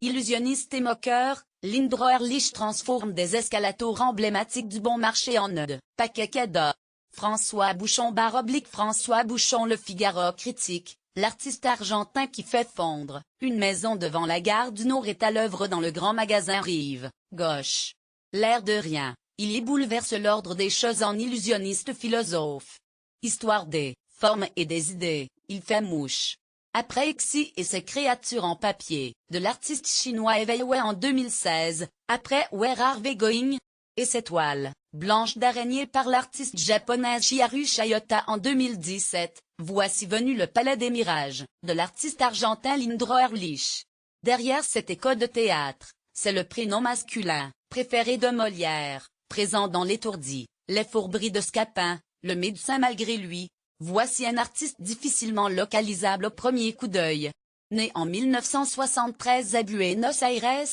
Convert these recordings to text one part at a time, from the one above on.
illusionniste et moqueur, Lindro Ehrlich transforme des escalators emblématiques du bon marché en nœuds. Paquet cadeau. François Bouchon / François Bouchon. Le Figaro critique, l'artiste argentin qui fait fondre une maison devant la gare du Nord est à l'œuvre dans le grand magasin Rive Gauche. L'air de rien, il y bouleverse l'ordre des choses en illusionniste philosophe. Histoire des formes et des idées, il fait mouche. Après Xi et ses créatures en papier, de l'artiste chinois Wei Wei en 2016, après Where Are We Going? Et ses toiles blanches d'araignée par l'artiste japonaise Chiharu Shayota en 2017, voici venu le Palais des Mirages, de l'artiste argentin Lindro Ehrlich. Derrière cet écho de théâtre, c'est le prénom masculin, préféré de Molière, présent dans L'étourdi, les fourberies de Scapin, le médecin malgré lui. Voici un artiste difficilement localisable au premier coup d'œil. Né en 1973 à Buenos Aires,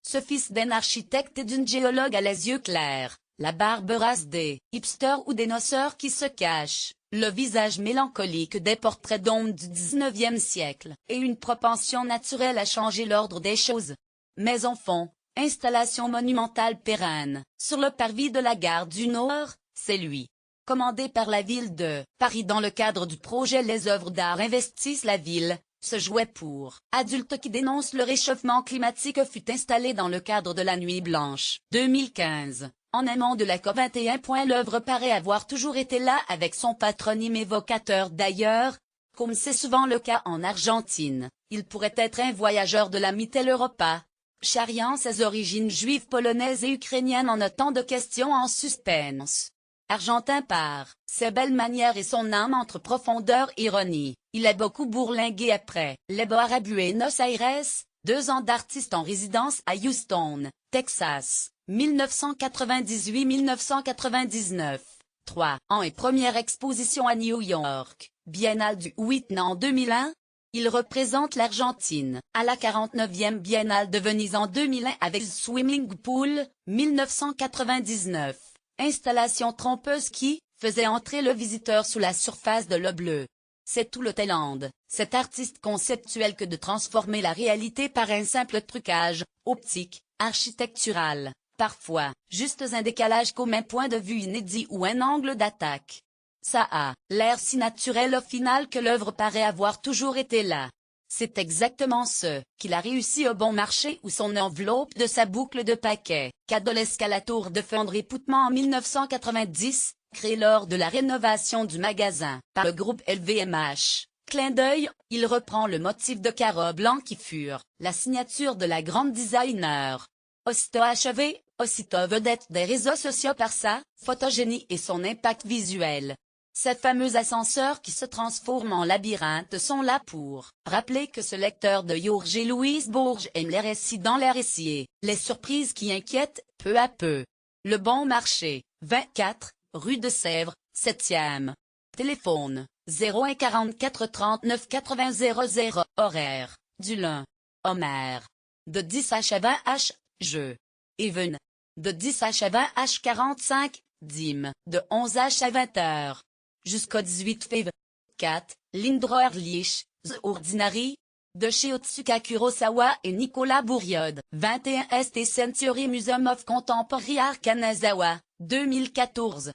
ce fils d'un architecte et d'une géologue à les yeux clairs, la barbe rase des hipsters ou des noceurs qui se cachent, le visage mélancolique des portraits d'hommes du XIXe siècle, et une propension naturelle à changer l'ordre des choses. Mais en fond, installation monumentale pérenne, sur le parvis de la gare du Nord, c'est lui. Commandé par la ville de Paris dans le cadre du projet Les œuvres d'art investissent la ville, ce jouet pour adultes qui dénonce le réchauffement climatique fut installé dans le cadre de la Nuit Blanche 2015. En amont de la COP21. L'œuvre paraît avoir toujours été là avec son patronyme évocateur d'ailleurs, comme c'est souvent le cas en Argentine, il pourrait être un voyageur de la Mitteleuropa, charriant ses origines juives polonaises et ukrainiennes en autant de questions en suspens. Argentin par ses belles manières et son âme entre profondeur et ironie, il a beaucoup bourlingué après les bars à Buenos Aires, 2 ans d'artiste en résidence à Houston, Texas, 1998-1999, 3 ans et première exposition à New York, Biennale du Whitney en 2001. Il représente l'Argentine à la 49e Biennale de Venise en 2001 avec Swimming Pool, 1999. Installation trompeuse qui faisait entrer le visiteur sous la surface de l'eau bleue. C'est tout le talent, cet artiste conceptuel que de transformer la réalité par un simple trucage, optique, architectural, parfois, juste un décalage comme un point de vue inédit ou un angle d'attaque. Ça a l'air si naturel au final que l'œuvre paraît avoir toujours été là. C'est exactement ce qu'il a réussi au bon marché où son enveloppe de sa boucle de paquets, cadeau l'escalator de Fonderie Poutement en 1990, créé lors de la rénovation du magasin par le groupe LVMH. Clin d'œil, il reprend le motif de carreaux blancs qui furent la signature de la grande designer. Aussitôt achevé, aussitôt vedette des réseaux sociaux par sa photogénie et son impact visuel. Ces fameux ascenseurs qui se transforment en labyrinthe sont là pour rappeler que ce lecteur de Jorge Luis Borges aime les récits dans les récits, les surprises qui inquiètent, peu à peu. Le Bon Marché, 24, rue de Sèvres, 7e. Téléphone, 01 44 39 80 00. Horaire, du lundi au mer. De 10 h à 20 h, jeu. Even. De 10 h à 20 h 45, dîmes. De 11 h à 20 h. Jusqu'au 18 février. 4. Lindro Ehrlich, The Ordinary. De chez Otsuka Kurosawa et Nicolas Bourriode. 21 St Century Museum of Contemporary Art Kanazawa, 2014.